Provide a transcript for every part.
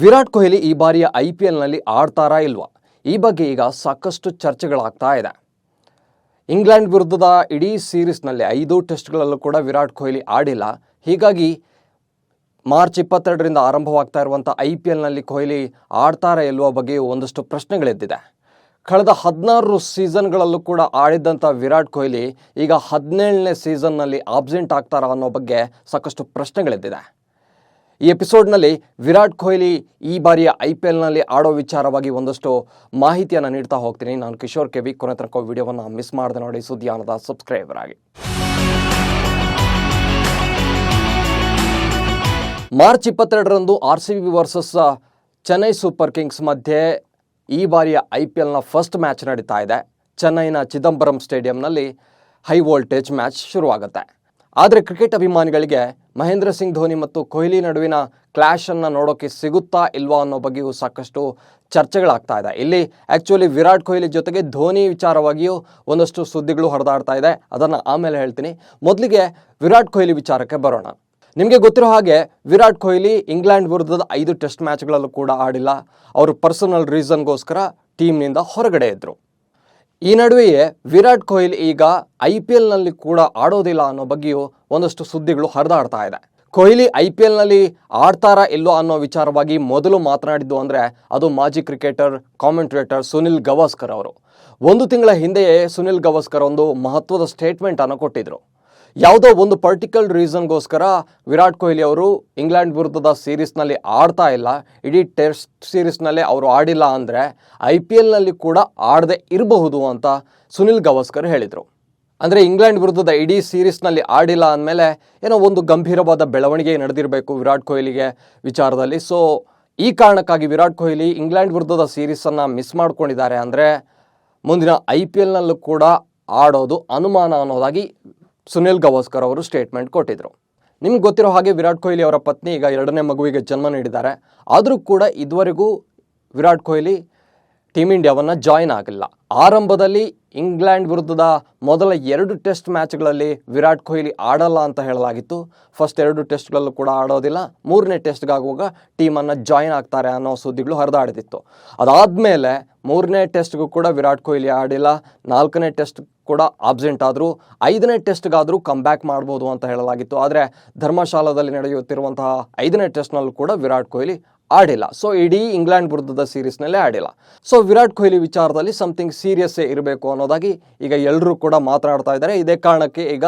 ವಿರಾಟ್ ಕೊಹ್ಲಿ ಈ ಬಾರಿಯ IPLನಲ್ಲಿ ಆಡ್ತಾರಾ ಇಲ್ವಾ? ಈ ಬಗ್ಗೆ ಈಗ ಸಾಕಷ್ಟು ಚರ್ಚೆಗಳಾಗ್ತಾ ಇದೆ. ಇಂಗ್ಲೆಂಡ್ ವಿರುದ್ಧದ ಇಡೀ ಸೀರೀಸ್ನಲ್ಲಿ 5 ಟೆಸ್ಟ್ಗಳಲ್ಲೂ ಕೂಡ ವಿರಾಟ್ ಕೊಹ್ಲಿ ಆಡಿಲ್ಲ. ಹೀಗಾಗಿ ಮಾರ್ಚ್ 22ರಿಂದ ಆರಂಭವಾಗ್ತಾ ಇರುವಂಥ IPLನಲ್ಲಿ ಕೊಹ್ಲಿ ಆಡ್ತಾರಾ ಇಲ್ವಾ ಬಗ್ಗೆ ಒಂದಷ್ಟು ಪ್ರಶ್ನೆಗಳೆದ್ದಿದೆ. ಕಳೆದ 16 ಸೀಸನ್ಗಳಲ್ಲೂ ಕೂಡ ಆಡಿದ್ದಂಥ ವಿರಾಟ್ ಕೊಹ್ಲಿ ಈಗ 17ನೇ ಸೀಸನ್ನಲ್ಲಿ ಆಬ್ಸೆಂಟ್ ಆಗ್ತಾರಾ ಅನ್ನೋ ಬಗ್ಗೆ ಸಾಕಷ್ಟು ಪ್ರಶ್ನೆಗಳೆದ್ದಿದೆ. ಈ ಎಪಿಸೋಡ್ನಲ್ಲಿ ವಿರಾಟ್ ಕೊಹ್ಲಿ ಈ ಬಾರಿಯ IPLನಲ್ಲಿ ಆಡೋ ವಿಚಾರವಾಗಿ ಒಂದಷ್ಟು ಮಾಹಿತಿಯನ್ನು ನೀಡ್ತಾ ಹೋಗ್ತೀನಿ. ನಾನು ಕಿಶೋರ್ ಕೆವಿ. ಕೊನೆ ತನಕ ವಿಡಿಯೋವನ್ನು ಮಿಸ್ ಮಾಡದೆ ನೋಡಿ, ಸುದ್ದಿಯಾನದ ಸಬ್ಸ್ಕ್ರೈಬರ್ ಆಗಿ. ಮಾರ್ಚ್ 22ರಂದು RCB versus Chennai super kings ಮಧ್ಯೆ ಈ ಬಾರಿಯ IPLನ ಫಸ್ಟ್ ಮ್ಯಾಚ್ ನಡೀತಾ ಇದೆ. ಚೆನ್ನೈನ ಚಿದಂಬರಂ ಸ್ಟೇಡಿಯಂನಲ್ಲಿ ಹೈ ವೋಲ್ಟೇಜ್ ಮ್ಯಾಚ್ ಶುರುವಾಗುತ್ತೆ. ಆದರೆ ಕ್ರಿಕೆಟ್ ಅಭಿಮಾನಿಗಳಿಗೆ ಮಹೇಂದ್ರ ಸಿಂಗ್ ಧೋನಿ ಮತ್ತು ಕೊಹ್ಲಿ ನಡುವಿನ ಕ್ಲಾಶನ್ನು ನೋಡೋಕ್ಕೆ ಸಿಗುತ್ತಾ ಇಲ್ವಾ ಅನ್ನೋ ಬಗ್ಗೆಯೂ ಸಾಕಷ್ಟು ಚರ್ಚೆಗಳಾಗ್ತಾ ಇದೆ. ಇಲ್ಲಿ ಆ್ಯಕ್ಚುಲಿ ವಿರಾಟ್ ಕೊಹ್ಲಿ ಜೊತೆಗೆ ಧೋನಿ ವಿಚಾರವಾಗಿಯೂ ಒಂದಷ್ಟು ಸುದ್ದಿಗಳು ಹರಿದಾಡ್ತಾ ಇದೆ. ಅದನ್ನು ಆಮೇಲೆ ಹೇಳ್ತೀನಿ. ಮೊದಲಿಗೆ ವಿರಾಟ್ ಕೊಹ್ಲಿ ವಿಚಾರಕ್ಕೆ ಬರೋಣ. ನಿಮಗೆ ಗೊತ್ತಿರೋ ಹಾಗೆ ವಿರಾಟ್ ಕೊಹ್ಲಿ ಇಂಗ್ಲೆಂಡ್ ವಿರುದ್ಧದ 5 ಟೆಸ್ಟ್ ಮ್ಯಾಚ್ಗಳಲ್ಲೂ ಕೂಡ ಆಡಿಲ್ಲ. ಅವರು ಪರ್ಸನಲ್ ರೀಸನ್ಗೋಸ್ಕರ ಟೀಮ್ನಿಂದ ಹೊರಗಡೆ ಇದ್ದರು. ಈ ನಡುವೆಯೇ ವಿರಾಟ್ ಕೊಹ್ಲಿ ಈಗ IPLನಲ್ಲಿ ಕೂಡ ಆಡೋದಿಲ್ಲ ಅನ್ನೋ ಬಗ್ಗೆಯೂ ಒಂದಷ್ಟು ಸುದ್ದಿಗಳು ಹರಿದಾಡ್ತಾ ಇದೆ. ಕೊಹ್ಲಿ IPLನಲ್ಲಿ ಆಡ್ತಾರಾ ಇಲ್ಲೋ ಅನ್ನೋ ವಿಚಾರವಾಗಿ ಮೊದಲು ಮಾತನಾಡಿದ್ದು ಅಂದರೆ ಅದು ಮಾಜಿ ಕ್ರಿಕೆಟರ್, ಕಾಮೆಂಟ್ರೇಟರ್ ಸುನಿಲ್ ಗವಾಸ್ಕರ್ ಅವರು. 1 ತಿಂಗಳ ಹಿಂದೆಯೇ ಸುನಿಲ್ ಗವಾಸ್ಕರ್ ಒಂದು ಮಹತ್ವದ ಸ್ಟೇಟ್ಮೆಂಟನ್ನು ಕೊಟ್ಟಿದ್ದರು. ಯಾವುದೋ ಒಂದು ಪರ್ಟಿಕ್ಯುಲರ್ ರೀಸನ್ಗೋಸ್ಕರ ವಿರಾಟ್ ಕೊಹ್ಲಿ ಅವರು ಇಂಗ್ಲೆಂಡ್ ವಿರುದ್ಧದ ಸೀರೀಸ್ನಲ್ಲಿ ಆಡ್ತಾ ಇಲ್ಲ, ಇಡೀ ಟೆಸ್ಟ್ ಸೀರೀಸ್ನಲ್ಲೇ ಅವರು ಆಡಿಲ್ಲ ಅಂದರೆ IPLನಲ್ಲಿ ಕೂಡ ಆಡದೆ ಇರಬಹುದು ಅಂತ ಸುನಿಲ್ ಗವಾಸ್ಕರ್ ಹೇಳಿದರು. ಅಂದರೆ ಇಂಗ್ಲೆಂಡ್ ವಿರುದ್ಧದ ಇಡೀ ಸೀರೀಸ್ನಲ್ಲಿ ಆಡಿಲ್ಲ ಅಂದಮೇಲೆ ಏನೋ ಒಂದು ಗಂಭೀರವಾದ ಬೆಳವಣಿಗೆ ನಡೆದಿರಬೇಕು ವಿರಾಟ್ ಕೊಹ್ಲಿಗೆ ವಿಚಾರದಲ್ಲಿ. ಸೊ ಈ ಕಾರಣಕ್ಕಾಗಿ ವಿರಾಟ್ ಕೊಹ್ಲಿ ಇಂಗ್ಲೆಂಡ್ ವಿರುದ್ಧದ ಸೀರೀಸನ್ನು ಮಿಸ್ ಮಾಡ್ಕೊಂಡಿದ್ದಾರೆ. ಅಂದರೆ ಮುಂದಿನ IPLನಲ್ಲೂ ಕೂಡ ಆಡೋದು ಅನುಮಾನ ಅನ್ನೋದಾಗಿ ಸುನಿಲ್ ಗವಾಸ್ಕರ್ ಅವರು ಸ್ಟೇಟ್ಮೆಂಟ್ ಕೊಟ್ಟಿದ್ದರು. ನಿಮ್ಗೆ ಗೊತ್ತಿರೋ ಹಾಗೆ ವಿರಾಟ್ ಕೊಹ್ಲಿ ಅವರ ಪತ್ನಿ ಈಗ 2ನೇ ಮಗುವಿಗೆ ಜನ್ಮ ನೀಡಿದ್ದಾರೆ. ಆದರೂ ಕೂಡ ಇದುವರೆಗೂ ವಿರಾಟ್ ಕೊಹ್ಲಿ ಟೀಮ್ ಇಂಡಿಯಾವನ್ನು ಜಾಯಿನ್ ಆಗಿಲ್ಲ. ಆರಂಭದಲ್ಲಿ ಇಂಗ್ಲೆಂಡ್ ವಿರುದ್ಧದ ಮೊದಲ 2 ಟೆಸ್ಟ್ ಮ್ಯಾಚ್ಗಳಲ್ಲಿ ವಿರಾಟ್ ಕೊಹ್ಲಿ ಆಡಲ್ಲ ಅಂತ ಹೇಳಲಾಗಿತ್ತು. ಫಸ್ಟ್ 2 ಟೆಸ್ಟ್ಗಳಲ್ಲೂ ಕೂಡ ಆಡೋದಿಲ್ಲ, 3ನೇ ಟೆಸ್ಟ್ಗಾಗುವಾಗ ಟೀಮನ್ನು ಜಾಯಿನ್ ಆಗ್ತಾರೆ ಅನ್ನೋ ಸುದ್ದಿಗಳು ಹರಿದಾಡ್ತಿತ್ತು. ಅದಾದಮೇಲೆ 3ನೇ ಟೆಸ್ಟ್ಗೂ ಕೂಡ ವಿರಾಟ್ ಕೊಹ್ಲಿ ಆಡಿಲ್ಲ, 4ನೇ ಟೆಸ್ಟ್ ಕೂಡ ಆಬ್ಸೆಂಟ್ ಆದರು, 5ನೇ ಟೆಸ್ಟ್ಗಾದರೂ ಕಮ್ ಬ್ಯಾಕ್ ಮಾಡ್ಬೋದು ಅಂತ ಹೇಳಲಾಗಿತ್ತು. ಆದರೆ ಧರ್ಮಶಾಲಾದಲ್ಲಿ ನಡೆಯುತ್ತಿರುವಂತಹ 5ನೇ ಟೆಸ್ಟ್ನಲ್ಲೂ ಕೂಡ ವಿರಾಟ್ ಕೊಹ್ಲಿ ಆಡಿಲ್ಲ. ಸೊ ಇಡೀ ಇಂಗ್ಲೆಂಡ್ ವಿರುದ್ಧದ ಸೀರೀಸ್ನಲ್ಲೇ ಆಡಿಲ್ಲ. ಸೊ ವಿರಾಟ್ ಕೊಹ್ಲಿ ವಿಚಾರದಲ್ಲಿ ಸಮಥಿಂಗ್ ಸೀರಿಯಸ್ಸೇ ಇರಬೇಕು ಅನ್ನೋದಾಗಿ ಈಗ ಎಲ್ಲರೂ ಕೂಡ ಮಾತನಾಡ್ತಾ ಇದ್ದಾರೆ. ಇದೇ ಕಾರಣಕ್ಕೆ ಈಗ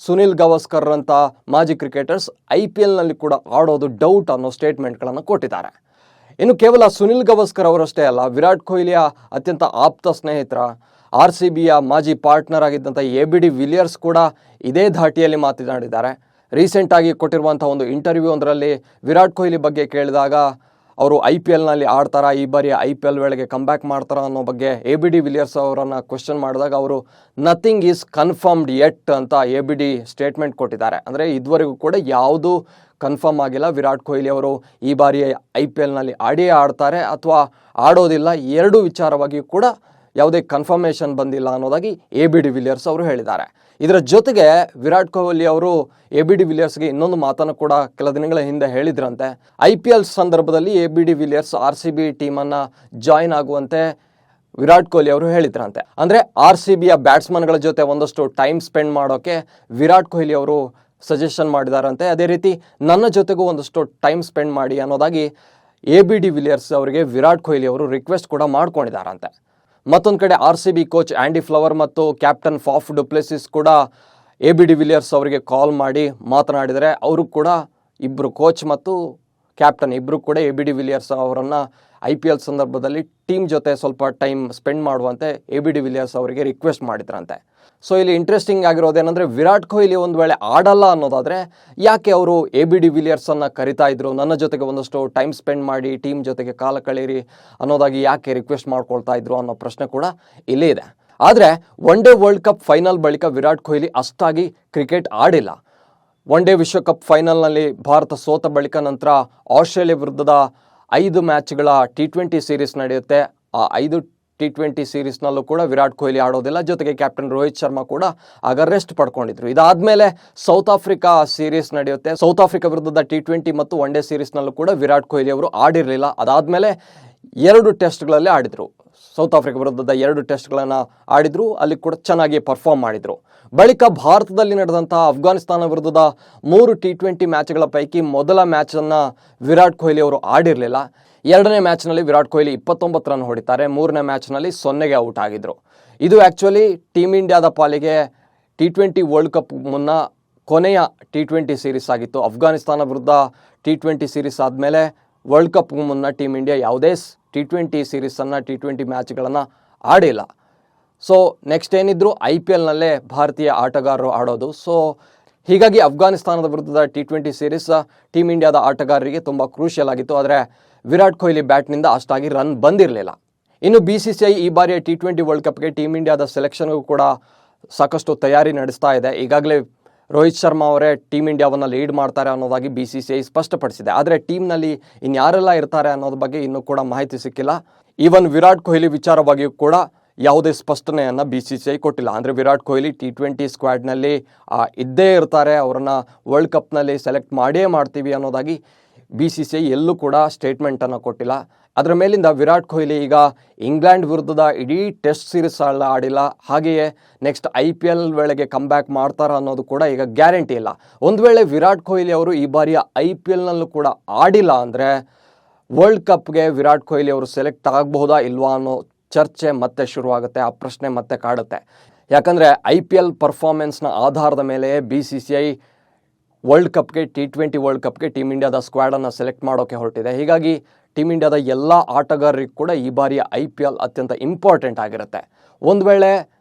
ಸುನಿಲ್ ಗವಾಸ್ಕರ್ ಅಂತ ಮಾಜಿ ಕ್ರಿಕೆಟರ್ಸ್ IPLನಲ್ಲಿ ಕೂಡ ಆಡೋದು ಡೌಟ್ ಅನ್ನೋ ಸ್ಟೇಟ್ಮೆಂಟ್ಗಳನ್ನು ಕೊಟ್ಟಿದ್ದಾರೆ. ಇನ್ನು ಕೇವಲ ಸುನಿಲ್ ಗವಾಸ್ಕರ್ ಅವರಷ್ಟೇ ಅಲ್ಲ, ವಿರಾಟ್ ಕೊಹ್ಲಿಯ ಅತ್ಯಂತ ಆಪ್ತ ಸ್ನೇಹಿತರ, RCBಯ ಮಾಜಿ ಪಾರ್ಟ್ನರ್ ಆಗಿದ್ದಂಥ ABD ವಿಲಿಯರ್ಸ್ ಕೂಡ ಇದೇ ಧಾಟಿಯಲ್ಲಿ ಮಾತನಾಡಿದ್ದಾರೆ. ರೀಸೆಂಟಾಗಿ ಕೊಟ್ಟಿರುವಂಥ ಒಂದು ಇಂಟರ್ವ್ಯೂ ಒಂದರಲ್ಲಿ ವಿರಾಟ್ ಕೊಹ್ಲಿ ಬಗ್ಗೆ ಕೇಳಿದಾಗ ಅವರು IPLನಲ್ಲಿ ಆಡ್ತಾರಾ, ಈ ಬಾರಿ IPL ವೇಳೆಗೆ ಕಮ್ ಬ್ಯಾಕ್ ಮಾಡ್ತಾರಾ ಅನ್ನೋ ಬಗ್ಗೆ ABD ವಿಲಿಯರ್ಸ್ ಅವರನ್ನು ಕ್ವೆಶ್ಚನ್ ಮಾಡಿದಾಗ ಅವರು ನಥಿಂಗ್ ಈಸ್ ಕನ್ಫರ್ಮ್ಡ್ ಯೆಟ್ ಅಂತ ABD ಸ್ಟೇಟ್ಮೆಂಟ್ ಕೊಟ್ಟಿದ್ದಾರೆ. ಅಂದರೆ ಇದುವರೆಗೂ ಕೂಡ ಯಾವುದೂ ಕನ್ಫರ್ಮ್ ಆಗಿಲ್ಲ, ವಿರಾಟ್ ಕೊಹ್ಲಿ ಅವರು ಈ ಬಾರಿ IPLನಲ್ಲಿ ಆಡಿಯೇ ಆಡ್ತಾರೆ ಅಥವಾ ಆಡೋದಿಲ್ಲ, 2 ವಿಚಾರವಾಗಿಯೂ ಕೂಡ ಯಾವುದೇ ಕನ್ಫರ್ಮೇಷನ್ ಬಂದಿಲ್ಲ ಅನ್ನೋದಾಗಿ ABD ವಿಲಿಯರ್ಸ್ ಅವರು ಹೇಳಿದ್ದಾರೆ. ಇದರ ಜೊತೆಗೆ ವಿರಾಟ್ ಕೊಹ್ಲಿ ಅವರು ABD ವಿಲಿಯರ್ಸ್ಗೆ ಇನ್ನೊಂದು ಮಾತನ್ನು ಕೂಡ ಕೆಲ ದಿನಗಳ ಹಿಂದೆ ಹೇಳಿದ್ರಂತೆ. IPL ಸಂದರ್ಭದಲ್ಲಿ ABD ವಿಲಿಯರ್ಸ್ RCB ಟೀಮನ್ನು ಜಾಯಿನ್ ಆಗುವಂತೆ ವಿರಾಟ್ ಕೊಹ್ಲಿ ಅವರು ಹೇಳಿದ್ರಂತೆ. ಅಂದರೆ RCBಯ ಬ್ಯಾಟ್ಸ್ಮನ್ಗಳ ಜೊತೆ ಒಂದಷ್ಟು ಟೈಮ್ ಸ್ಪೆಂಡ್ ಮಾಡೋಕ್ಕೆ ವಿರಾಟ್ ಕೊಹ್ಲಿ ಅವರು ಸಜೆಷನ್ ಮಾಡಿದಾರಂತೆ. ಅದೇ ರೀತಿ ನನ್ನ ಜೊತೆಗೂ ಒಂದಷ್ಟು ಟೈಮ್ ಸ್ಪೆಂಡ್ ಮಾಡಿ ಅನ್ನೋದಾಗಿ ABD ವಿಲಿಯರ್ಸ್ ಅವರಿಗೆ ವಿರಾಟ್ ಕೊಹ್ಲಿ ಅವರು ರಿಕ್ವೆಸ್ಟ್ ಕೂಡ ಮಾಡ್ಕೊಂಡಿದ್ದಾರಂತೆ. ಮತ್ತೊಂದು ಕಡೆ RCB ಕೋಚ್ ಆ್ಯಂಡಿ ಫ್ಲವರ್ ಮತ್ತು ಕ್ಯಾಪ್ಟನ್ ಫಾಫ್ ಡುಪ್ಲೆಸಿಸ್ ಕೂಡ ABD ವಿಲಿಯರ್ಸ್ ಅವರಿಗೆ ಕಾಲ್ ಮಾಡಿ ಮಾತನಾಡಿದರೆ ಅವರು ಕೂಡ ಇಬ್ಬರು ಕೋಚ್ ಮತ್ತು ಕ್ಯಾಪ್ಟನ್ ಇಬ್ಬರು ಕೂಡ ABD ವಿಲಿಯರ್ಸ್ ಅವರನ್ನು IPL ಸಂದರ್ಭದಲ್ಲಿ ಟೀಮ್ ಜೊತೆ ಸ್ವಲ್ಪ ಟೈಮ್ ಸ್ಪೆಂಡ್ ಮಾಡುವಂತೆ ABD ವಿಲಿಯರ್ಸ್ ಅವರಿಗೆ ರಿಕ್ವೆಸ್ಟ್ ಮಾಡಿದ್ರಂತೆ. ಸೊ ಇಲ್ಲಿ ಇಂಟ್ರೆಸ್ಟಿಂಗ್ ಆಗಿರೋದೇನೆಂದರೆ ವಿರಾಟ್ ಕೊಹ್ಲಿ ಒಂದು ವೇಳೆ ಆಡಲ್ಲ ಅನ್ನೋದಾದರೆ ಯಾಕೆ ಅವರು ABD ವಿಲಿಯರ್ಸನ್ನು ಕರಿತಾ ಇದ್ರು, ನನ್ನ ಜೊತೆಗೆ ಒಂದಷ್ಟು ಟೈಮ್ ಸ್ಪೆಂಡ್ ಮಾಡಿ ಟೀಮ್ ಜೊತೆಗೆ ಕಾಲ ಕಳೀರಿ ಅನ್ನೋದಾಗಿ ಯಾಕೆ ರಿಕ್ವೆಸ್ಟ್ ಮಾಡ್ಕೊಳ್ತಾ ಇದ್ರು ಅನ್ನೋ ಪ್ರಶ್ನೆ ಕೂಡ ಇಲ್ಲೇ ಇದೆ. ಆದರೆ one day world cup final ಬಳಿಕ ವಿರಾಟ್ ಕೊಹ್ಲಿ ಅಷ್ಟಾಗಿ ಕ್ರಿಕೆಟ್ ಆಡಿಲ್ಲ. ಒನ್ ಡೇ ವಿಶ್ವಕಪ್ ಫೈನಲ್ನಲ್ಲಿ ಭಾರತ ಸೋತ ಬಳಿಕ ನಂತರ ಆಸ್ಟ್ರೇಲಿಯಾ ವಿರುದ್ಧದ 5 ಮ್ಯಾಚ್ಗಳ T20 ಸೀರೀಸ್ ನಡೆಯುತ್ತೆ. ಆ 5 T20 ಸೀರೀಸ್ನಲ್ಲೂ ಕೂಡ ವಿರಾಟ್ ಕೊಹ್ಲಿ ಆಡೋದಿಲ್ಲ. ಜೊತೆಗೆ ಕ್ಯಾಪ್ಟನ್ ರೋಹಿತ್ ಶರ್ಮಾ ಕೂಡ ಆಗ ರೆಸ್ಟ್ ಪಡ್ಕೊಂಡಿದ್ರು. ಇದಾದ್ಮೇಲೆ ಸೌತ್ ಆಫ್ರಿಕಾ ಸೀರೀಸ್ ನಡೆಯುತ್ತೆ. ಸೌತ್ ಆಫ್ರಿಕಾ ವಿರುದ್ಧದ T20 ಮತ್ತು ಒನ್ ಡೇ ಸೀರೀಸ್ನಲ್ಲೂ ಕೂಡ ವಿರಾಟ್ ಕೊಹ್ಲಿ ಅವರು ಆಡಿರಲಿಲ್ಲ. ಅದಾದ್ಮೇಲೆ 2 ಟೆಸ್ಟ್ಗಳಲ್ಲಿ ಆಡಿದ್ರು. ಸೌತ್ ಆಫ್ರಿಕಾ ವಿರುದ್ಧದ 2 ಟೆಸ್ಟ್ಗಳನ್ನು ಆಡಿದ್ರು, ಅಲ್ಲಿ ಕೂಡ ಚೆನ್ನಾಗಿ ಪರ್ಫಾರ್ಮ್ ಮಾಡಿದ್ರು. ಬಳಿಕ ಭಾರತದಲ್ಲಿ ನಡೆದಂತಹ ಅಫ್ಘಾನಿಸ್ತಾನ ವಿರುದ್ಧದ 3 T20 ಮ್ಯಾಚ್ಗಳ ಪೈಕಿ ಮೊದಲ ಮ್ಯಾಚನ್ನು ವಿರಾಟ್ ಕೊಹ್ಲಿ ಅವರು ಆಡಿರಲಿಲ್ಲ. 2ನೇ ಮ್ಯಾಚ್ನಲ್ಲಿ ವಿರಾಟ್ ಕೊಹ್ಲಿ 29 ರನ್ ಹೊಡಿತಾರೆ. 3ನೇ ಮ್ಯಾಚ್ನಲ್ಲಿ 0ಗೆ ಔಟ್ ಆಗಿದ್ರು. ಇದು ಆ್ಯಕ್ಚುಲಿ ಟೀಮ್ ಇಂಡಿಯಾದ ಪಾಲಿಗೆ T20 ವರ್ಲ್ಡ್ ಕಪ್ ಮುನ್ನ ಕೊನೆಯ T20 ಸೀರೀಸ್ ಆಗಿತ್ತು. ಅಫ್ಘಾನಿಸ್ತಾನ ವಿರುದ್ಧ T20 ಸೀರೀಸ್ ಆದಮೇಲೆ ವರ್ಲ್ಡ್ ಕಪ್ ಮುನ್ನ ಟೀಮ್ ಇಂಡಿಯಾ ಯಾವುದೇ T20 ಸೀರೀಸನ್ನು T20 ಮ್ಯಾಚ್ಗಳನ್ನು ಆಡಿಲ್ಲ. ಸೊ ನೆಕ್ಸ್ಟ್ ಏನಿದ್ರು IPLನಲ್ಲೇ ಭಾರತೀಯ ಆಟಗಾರರು ಆಡೋದು. ಸೊ ಹೀಗಾಗಿ ಅಫ್ಘಾನಿಸ್ತಾನದ ವಿರುದ್ಧದ T20 ಸೀರೀಸ್ ಟೀಮ್ ಇಂಡಿಯಾದ ಆಟಗಾರರಿಗೆ ತುಂಬ ಕ್ರೂಷಿಯಲ್ ಆಗಿತ್ತು. ಆದರೆ ವಿರಾಟ್ ಕೊಹ್ಲಿ ಬ್ಯಾಟ್ನಿಂದ ಅಷ್ಟಾಗಿ ರನ್ ಬಂದಿರಲಿಲ್ಲ. ಇನ್ನು BCCI ಈ ಬಾರಿಯ T20 ವರ್ಲ್ಡ್ ಕಪ್ಗೆ ಟೀಮ್ ಇಂಡಿಯಾದ ಸೆಲೆಕ್ಷನ್ಗೂ ಕೂಡ ಸಾಕಷ್ಟು ತಯಾರಿ ನಡೆಸ್ತಾ ಇದೆ. ಈಗಾಗಲೇ ರೋಹಿತ್ ಶರ್ಮಾ ಅವರೇ ಟೀಮ್ ಇಂಡಿಯಾವನ್ನು ಲೀಡ್ ಮಾಡ್ತಾರೆ ಅನ್ನೋದಾಗಿ BCCI ಸ್ಪಷ್ಟಪಡಿಸಿದೆ. ಆದರೆ ಟೀಮ್ನಲ್ಲಿ ಇನ್ಯಾರೆಲ್ಲ ಇರ್ತಾರೆ ಅನ್ನೋದ್ರ ಬಗ್ಗೆ ಇನ್ನೂ ಕೂಡ ಮಾಹಿತಿ ಸಿಕ್ಕಿಲ್ಲ. ಈವನ್ ವಿರಾಟ್ ಕೊಹ್ಲಿ ವಿಚಾರವಾಗಿಯೂ ಕೂಡ ಯಾವುದೇ ಸ್ಪಷ್ಟನೆಯನ್ನು BCCI ಕೊಟ್ಟಿಲ್ಲ. ಅಂದರೆ ವಿರಾಟ್ ಕೊಹ್ಲಿ T20 ಸ್ಕ್ವಾಡ್ನಲ್ಲಿ ಇದ್ದೇ ಇರ್ತಾರೆ, ಅವರನ್ನು ವರ್ಲ್ಡ್ ಕಪ್ನಲ್ಲಿ ಸೆಲೆಕ್ಟ್ ಮಾಡೇ ಮಾಡ್ತೀವಿ ಅನ್ನೋದಾಗಿ BCCI ಎಲ್ಲೂ ಕೂಡ ಸ್ಟೇಟ್ಮೆಂಟನ್ನು ಕೊಟ್ಟಿಲ್ಲ. ಅದರ ಮೇಲಿಂದ ವಿರಾಟ್ ಕೊಹ್ಲಿ ಈಗ ಇಂಗ್ಲೆಂಡ್ ವಿರುದ್ಧದ ಇಡೀ ಟೆಸ್ಟ್ ಸೀರೀಸ್ ಆಡಿಲ್ಲ, ಹಾಗೆಯೇ ನೆಕ್ಸ್ಟ್ IPL ವೇಳೆಗೆ ಕಮ್ ಬ್ಯಾಕ್ ಮಾಡ್ತಾರ ಅನ್ನೋದು ಕೂಡ ಈಗ ಗ್ಯಾರಂಟಿ ಇಲ್ಲ. ಒಂದು ವೇಳೆ ವಿರಾಟ್ ಕೊಹ್ಲಿ ಅವರು ಈ ಬಾರಿಯ IPLನಲ್ಲೂ ಕೂಡ ಆಡಿಲ್ಲ ಅಂದರೆ ವರ್ಲ್ಡ್ ಕಪ್ಗೆ ವಿರಾಟ್ ಕೊಹ್ಲಿ ಅವರು ಸೆಲೆಕ್ಟ್ ಆಗಬಹುದಾ ಇಲ್ವಾ ಅನ್ನೋ ಚರ್ಚೆ ಮತ್ತೆ ಶುರುವಾಗುತ್ತೆ. ಆ ಪ್ರಶ್ನೆ ಮತ್ತೆ ಕಾಡುತ್ತೆ. ಯಾಕಂದರೆ IPL ಪರ್ಫಾರ್ಮೆನ್ಸ್ನ ಆಧಾರದ ಮೇಲೆ BCCI ವರ್ಲ್ಡ್ ಕಪ್ಗೆ T20 ವರ್ಲ್ಡ್ ಕಪ್ಗೆ ಟೀಮ್ ಇಂಡಿಯಾದ ಸ್ಕ್ವಾಡನ್ನು ಸೆಲೆಕ್ಟ್ ಮಾಡೋಕ್ಕೆ ಹೊರಟಿದೆ. ಹೀಗಾಗಿ ಟೀಮ್ ಇಂಡಿಯಾದ ಎಲ್ಲ ಆಟಗಾರರಿಗೂ ಕೂಡ ಈ ಬಾರಿಯ IPL ಅತ್ಯಂತ ಇಂಪಾರ್ಟೆಂಟ್ ಆಗಿರುತ್ತೆ. ಒಂದು ವೇಳೆ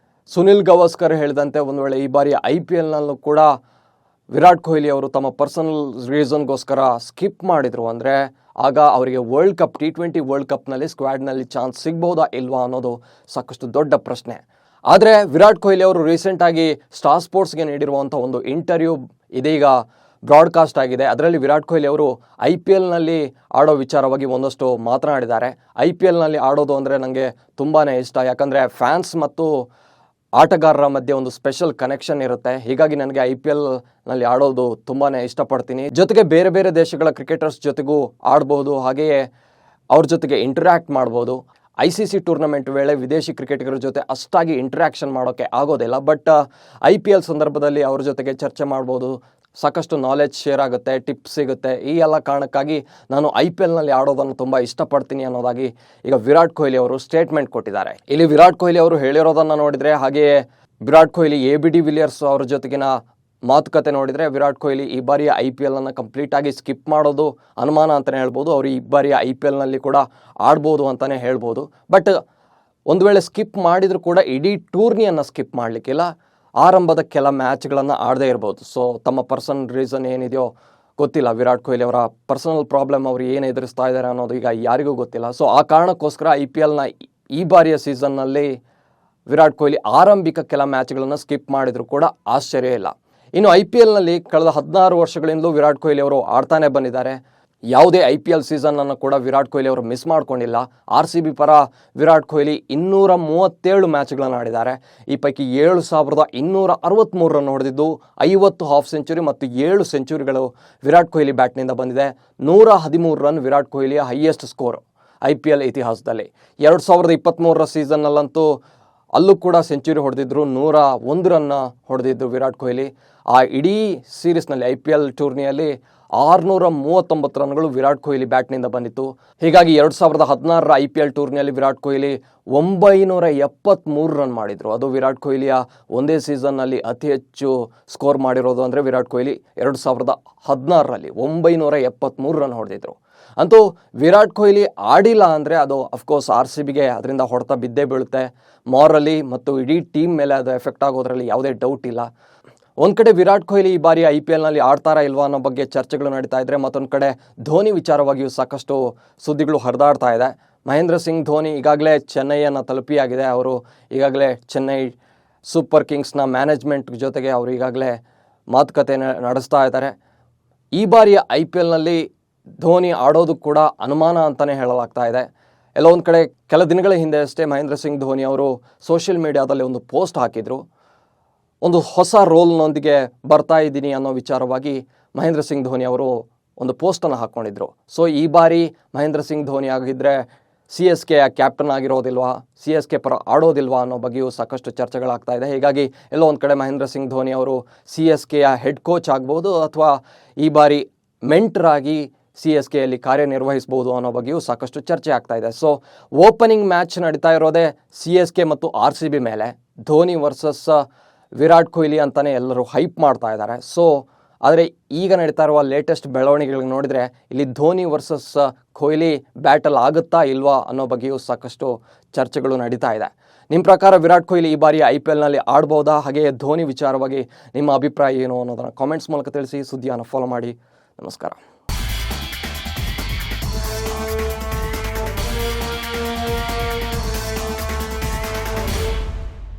ಸುನಿಲ್ ಗವಾಸ್ಕರ್ ಹೇಳಿದಂತೆ ಒಂದು ವೇಳೆ ಈ ಬಾರಿಯ IPLನಲ್ಲೂ ಕೂಡ ವಿರಾಟ್ ಕೊಹ್ಲಿ ಅವರು ತಮ್ಮ ಪರ್ಸನಲ್ ರೀಸನ್ಗೋಸ್ಕರ ಸ್ಕಿಪ್ ಮಾಡಿದರು ಅಂದರೆ ಆಗ ಅವರಿಗೆ ವರ್ಲ್ಡ್ ಕಪ್ T20 ವರ್ಲ್ಡ್ ಕಪ್ನಲ್ಲಿ ಸ್ಕ್ವಾಡ್ನಲ್ಲಿ ಚಾನ್ಸ್ ಸಿಗ್ಬೋದಾ ಇಲ್ವಾ ಅನ್ನೋದು ಸಾಕಷ್ಟು ದೊಡ್ಡ ಪ್ರಶ್ನೆ. ಆದರೆ ವಿರಾಟ್ ಕೊಹ್ಲಿ ಅವರು ರೀಸೆಂಟಾಗಿ ಸ್ಟಾರ್ ಸ್ಪೋರ್ಟ್ಸ್ಗೆ ನೀಡಿರುವಂಥ ಒಂದು ಇಂಟರ್ವ್ಯೂ ಇದೀಗ ಬ್ರಾಡ್ಕಾಸ್ಟ್ ಆಗಿದೆ. ಅದರಲ್ಲಿ ವಿರಾಟ್ ಕೊಹ್ಲಿ ಅವರು IPLನಲ್ಲಿ ಆಡೋ ವಿಚಾರವಾಗಿ ಒಂದಷ್ಟು ಮಾತನಾಡಿದ್ದಾರೆ. IPLನಲ್ಲಿ ಆಡೋದು ಅಂದರೆ ನನಗೆ ತುಂಬಾ ಇಷ್ಟ, ಯಾಕಂದರೆ ಫ್ಯಾನ್ಸ್ ಮತ್ತು ಆಟಗಾರರ ಮಧ್ಯೆ ಒಂದು ಸ್ಪೆಷಲ್ ಕನೆಕ್ಷನ್ ಇರುತ್ತೆ. ಹೀಗಾಗಿ ನನಗೆ IPLನಲ್ಲಿ ಆಡೋದು ತುಂಬಾ ಇಷ್ಟಪಡ್ತೀನಿ. ಜೊತೆಗೆ ಬೇರೆ ಬೇರೆ ದೇಶಗಳ ಕ್ರಿಕೆಟರ್ಸ್ ಜೊತೆಗೂ ಆಡ್ಬೋದು, ಹಾಗೆಯೇ ಅವ್ರ ಜೊತೆಗೆ ಇಂಟರ್ಯಾಕ್ಟ್ ಮಾಡ್ಬೋದು. ICC ಟೂರ್ನಮೆಂಟ್ ವೇಳೆ ವಿದೇಶಿ ಕ್ರಿಕೆಟಿಗರ ಜೊತೆ ಅಷ್ಟಾಗಿ ಇಂಟ್ರ್ಯಾಕ್ಷನ್ ಮಾಡೋಕ್ಕೆ ಆಗೋದಿಲ್ಲ. ಬಟ್ IPL ಸಂದರ್ಭದಲ್ಲಿ ಅವ್ರ ಜೊತೆಗೆ ಚರ್ಚೆ ಮಾಡ್ಬೋದು, ಸಾಕಷ್ಟು ನಾಲೆಜ್ ಶೇರ್ ಆಗುತ್ತೆ, ಟಿಪ್ಸ್ ಸಿಗುತ್ತೆ. ಈ ಎಲ್ಲ ಕಾರಣಕ್ಕಾಗಿ ನಾನು IPLನಲ್ಲಿ ಆಡೋದನ್ನು ತುಂಬ ಇಷ್ಟಪಡ್ತೀನಿ ಅನ್ನೋದಾಗಿ ಈಗ ವಿರಾಟ್ ಕೊಹ್ಲಿ ಅವರು ಸ್ಟೇಟ್ಮೆಂಟ್ ಕೊಟ್ಟಿದ್ದಾರೆ. ಇಲ್ಲಿ ವಿರಾಟ್ ಕೊಹ್ಲಿ ಅವರು ಹೇಳಿರೋದನ್ನು ನೋಡಿದರೆ, ಹಾಗೆಯೇ ವಿರಾಟ್ ಕೊಹ್ಲಿ ABD ವಿಲಿಯರ್ಸ್ ಅವ್ರ ಜೊತೆಗಿನ ಮಾತುಕತೆ ನೋಡಿದರೆ ವಿರಾಟ್ ಕೊಹ್ಲಿ ಈ ಬಾರಿಯ IPLನ್ನು ಕಂಪ್ಲೀಟಾಗಿ ಸ್ಕಿಪ್ ಮಾಡೋದು ಅನುಮಾನ ಅಂತಲೇ ಹೇಳ್ಬೋದು. ಅವರು ಈ ಬಾರಿಯ IPLನಲ್ಲಿ ಕೂಡ ಆಡ್ಬೋದು ಅಂತಲೇ ಹೇಳ್ಬೋದು. ಬಟ್ ಒಂದು ವೇಳೆ ಸ್ಕಿಪ್ ಮಾಡಿದರೂ ಕೂಡ ಇಡೀ ಟೂರ್ನಿಯನ್ನು ಸ್ಕಿಪ್ ಮಾಡಲಿಕ್ಕಿಲ್ಲ, ಆರಂಭದ ಕೆಲ ಮ್ಯಾಚ್ಗಳನ್ನು ಆಡದೇ ಇರ್ಬೋದು. ಸೊ ತಮ್ಮ ಪರ್ಸನಲ್ ರೀಸನ್ ಏನಿದೆಯೋ ಗೊತ್ತಿಲ್ಲ, ವಿರಾಟ್ ಕೊಹ್ಲಿ ಅವರ ಪರ್ಸನಲ್ ಪ್ರಾಬ್ಲಮ್ ಅವರು ಏನು ಎದುರಿಸ್ತಾ ಇದ್ದಾರೆ ಅನ್ನೋದು ಈಗ ಯಾರಿಗೂ ಗೊತ್ತಿಲ್ಲ. ಸೊ ಆ ಕಾರಣಕ್ಕೋಸ್ಕರ IPLನ ಈ ಬಾರಿಯ ಸೀಸನ್ನಲ್ಲಿ ವಿರಾಟ್ ಕೊಹ್ಲಿ ಆರಂಭಿಕ ಕೆಲ ಮ್ಯಾಚ್ಗಳನ್ನು ಸ್ಕಿಪ್ ಮಾಡಿದರೂ ಕೂಡ ಆಶ್ಚರ್ಯ ಇಲ್ಲ. ಇನ್ನು IPLನಲ್ಲಿ ಕಳೆದ 16 ವರ್ಷಗಳಿಂದಲೂ ವಿರಾಟ್ ಕೊಹ್ಲಿ ಅವರು ಆಡ್ತಾನೆ ಬಂದಿದ್ದಾರೆ. ಯಾವುದೇ IPL ಸೀಸನನ್ನು ಕೂಡ ವಿರಾಟ್ ಕೊಹ್ಲಿ ಅವರು ಮಿಸ್ ಮಾಡ್ಕೊಂಡಿಲ್ಲ. RCB ಪರ ವಿರಾಟ್ ಕೊಹ್ಲಿ 237 ಮ್ಯಾಚ್ಗಳನ್ನು ಆಡಿದ್ದಾರೆ. ಈ ಪೈಕಿ 7,263 ರನ್ ಹೊಡೆದಿದ್ದು 50 ಹಾಫ್ ಸೆಂಚುರಿ ಮತ್ತು 7 ಸೆಂಚುರಿಗಳು ವಿರಾಟ್ ಕೊಹ್ಲಿ ಬ್ಯಾಟ್ನಿಂದ ಬಂದಿದೆ. 113 ರನ್ ವಿರಾಟ್ ಕೊಹ್ಲಿಯ ಹೈಯೆಸ್ಟ್ ಸ್ಕೋರ್ IPL ಇತಿಹಾಸದಲ್ಲಿ. 2023ರ ಸೀಸನ್ನಲ್ಲಂತೂ ಅಲ್ಲೂ ಕೂಡ ಸೆಂಚುರಿ ಹೊಡೆದಿದ್ರು, 101 ರನ್ನ ಹೊಡೆದಿದ್ರು ವಿರಾಟ್ ಕೊಹ್ಲಿ. ಆ ಇಡೀ ಸೀರೀಸ್ನಲ್ಲಿ IPL ಟೂರ್ನಿಯಲ್ಲಿ 639 ರನ್ಗಳು ವಿರಾಟ್ ಕೊಹ್ಲಿ ಬ್ಯಾಟ್ನಿಂದ ಬಂದಿತ್ತು. ಹೀಗಾಗಿ 2016ರ IPL ಟೂರ್ನಿಯಲ್ಲಿ ವಿರಾಟ್ ಕೊಹ್ಲಿ 973 ರನ್ ಮಾಡಿದರು. ಅದು ವಿರಾಟ್ ಕೊಹ್ಲಿಯ ಒಂದೇ ಸೀಸನ್ನಲ್ಲಿ ಅತಿ ಹೆಚ್ಚು ಸ್ಕೋರ್ ಮಾಡಿರೋದು ಅಂದರೆ ವಿರಾಟ್ ಕೊಹ್ಲಿ 2016ರಲ್ಲಿ 973 ರನ್ ಹೊಡೆದಿದ್ರು. ಅಂತೂ ವಿರಾಟ್ ಕೊಹ್ಲಿ ಆಡಿಲ್ಲ ಅಂದರೆ ಅದು ಅಫ್ಕೋರ್ಸ್ RCBಗೆ ಅದರಿಂದ ಹೊಡೆತ ಬಿದ್ದೇ ಬೀಳುತ್ತೆ. ಮಾರಲಿ ಮತ್ತು ಇಡೀ ಟೀಮ್ ಮೇಲೆ ಅದು ಎಫೆಕ್ಟ್ ಆಗೋದ್ರಲ್ಲಿ ಯಾವುದೇ ಡೌಟ್ ಇಲ್ಲ. ಒಂದು ಕಡೆ ವಿರಾಟ್ ಕೊಹ್ಲಿ ಈ ಬಾರಿ IPLನಲ್ಲಿ ಆಡ್ತಾರಾ ಇಲ್ವಾ ಅನ್ನೋ ಬಗ್ಗೆ ಚರ್ಚೆಗಳು ನಡೀತಾ ಇದ್ದರೆ, ಮತ್ತೊಂದು ಕಡೆ ಧೋನಿ ವಿಚಾರವಾಗಿಯೂ ಸಾಕಷ್ಟು ಸುದ್ದಿಗಳು ಹರಿದಾಡ್ತಾ ಇದೆ. ಮಹೇಂದ್ರ ಸಿಂಗ್ ಧೋನಿ ಈಗಾಗಲೇ ಚೆನ್ನೈಯನ್ನು ತಲುಪಿಯಾಗಿದೆ. ಅವರು ಈಗಾಗಲೇ ಚೆನ್ನೈ ಸೂಪರ್ ಕಿಂಗ್ಸ್ನ ಮ್ಯಾನೇಜ್ಮೆಂಟ್ ಜೊತೆಗೆ ಅವರು ಈಗಾಗಲೇ ಮಾತುಕತೆ ನಡೆಸ್ತಾ ಇದ್ದಾರೆ. ಈ ಬಾರಿಯ IPLನಲ್ಲಿ ಧೋನಿ ಆಡೋದು ಕೂಡ ಅನುಮಾನ ಅಂತಲೇ ಹೇಳಲಾಗ್ತಾ ಇದೆ. ಎಲ್ಲೋ ಒಂದು ಕಡೆ ಕೆಲ ದಿನಗಳ ಹಿಂದೆ ಅಷ್ಟೇ ಮಹೇಂದ್ರ ಸಿಂಗ್ ಧೋನಿ ಅವರು ಸೋಷಿಯಲ್ ಮೀಡಿಯಾದಲ್ಲಿ ಒಂದು ಪೋಸ್ಟ್ ಹಾಕಿದರು. ಒಂದು ಹೊಸ ರೋಲ್ನೊಂದಿಗೆ ಬರ್ತಾ ಇದ್ದೀನಿ ಅನ್ನೋ ವಿಚಾರವಾಗಿ ಮಹೇಂದ್ರ ಸಿಂಗ್ ಧೋನಿ ಅವರು ಒಂದು ಪೋಸ್ಟನ್ನು ಹಾಕ್ಕೊಂಡಿದ್ರು. ಸೊ ಈ ಬಾರಿ ಮಹೇಂದ್ರ ಸಿಂಗ್ ಧೋನಿ ಆಗಿದ್ದರೆ CSKಯ ಕ್ಯಾಪ್ಟನ್ ಆಗಿರೋದಿಲ್ವಾ, CSK ಪರ ಆಡೋದಿಲ್ವಾ ಅನ್ನೋ ಬಗ್ಗೆಯೂ ಸಾಕಷ್ಟು ಚರ್ಚೆಗಳಾಗ್ತಾ ಇದೆ. ಹೀಗಾಗಿ ಎಲ್ಲೋ ಒಂದು ಕಡೆ ಮಹೇಂದ್ರ ಸಿಂಗ್ ಧೋನಿ ಅವರು CSKಯ ಹೆಡ್ ಕೋಚ್ ಆಗ್ಬೋದು ಅಥವಾ ಈ ಬಾರಿ ಮೆಂಟರ್ ಆಗಿ CSKಯಲ್ಲಿ ಕಾರ್ಯನಿರ್ವಹಿಸ್ಬೋದು ಅನ್ನೋ ಬಗ್ಗೆಯೂ ಸಾಕಷ್ಟು ಚರ್ಚೆ ಆಗ್ತಾ ಇದೆ. ಸೊ ಓಪನಿಂಗ್ ಮ್ಯಾಚ್ ನಡೀತಾ ಇರೋದೇ CSK ಮತ್ತು RCB ಮೇಲೆ, ಧೋನಿ ವರ್ಸಸ್ ವಿರಾಟ್ ಕೊಹ್ಲಿ ಅಂತಲೇ ಎಲ್ಲರೂ ಹೈಪ್ ಮಾಡ್ತಾ ಇದ್ದಾರೆ. ಸೊ ಆದರೆ ಈಗ ನಡೀತಾ ಇರುವ ಲೇಟೆಸ್ಟ್ ಬೆಳವಣಿಗೆಗಳಿಗೆ ನೋಡಿದರೆ ಇಲ್ಲಿ ಧೋನಿ ವರ್ಸಸ್ ಕೊಹ್ಲಿ ಬ್ಯಾಟಲ್ ಆಗುತ್ತಾ ಇಲ್ವಾ ಅನ್ನೋ ಬಗ್ಗೆಯೂ ಸಾಕಷ್ಟು ಚರ್ಚೆಗಳು ನಡೀತಾ ಇದೆ. ನಿಮ್ಮ ಪ್ರಕಾರ ವಿರಾಟ್ ಕೊಹ್ಲಿ ಈ ಬಾರಿ IPLನಲ್ಲಿ ಆಡ್ಬೋದಾ? ಹಾಗೆಯೇ ಧೋನಿ ವಿಚಾರವಾಗಿ ನಿಮ್ಮ ಅಭಿಪ್ರಾಯ ಏನು ಅನ್ನೋದನ್ನು ಕಾಮೆಂಟ್ಸ್ ಮೂಲಕ ತಿಳಿಸಿ. ಸುದ್ದಿಯನ್ನು ಫಾಲೋ ಮಾಡಿ. ನಮಸ್ಕಾರ.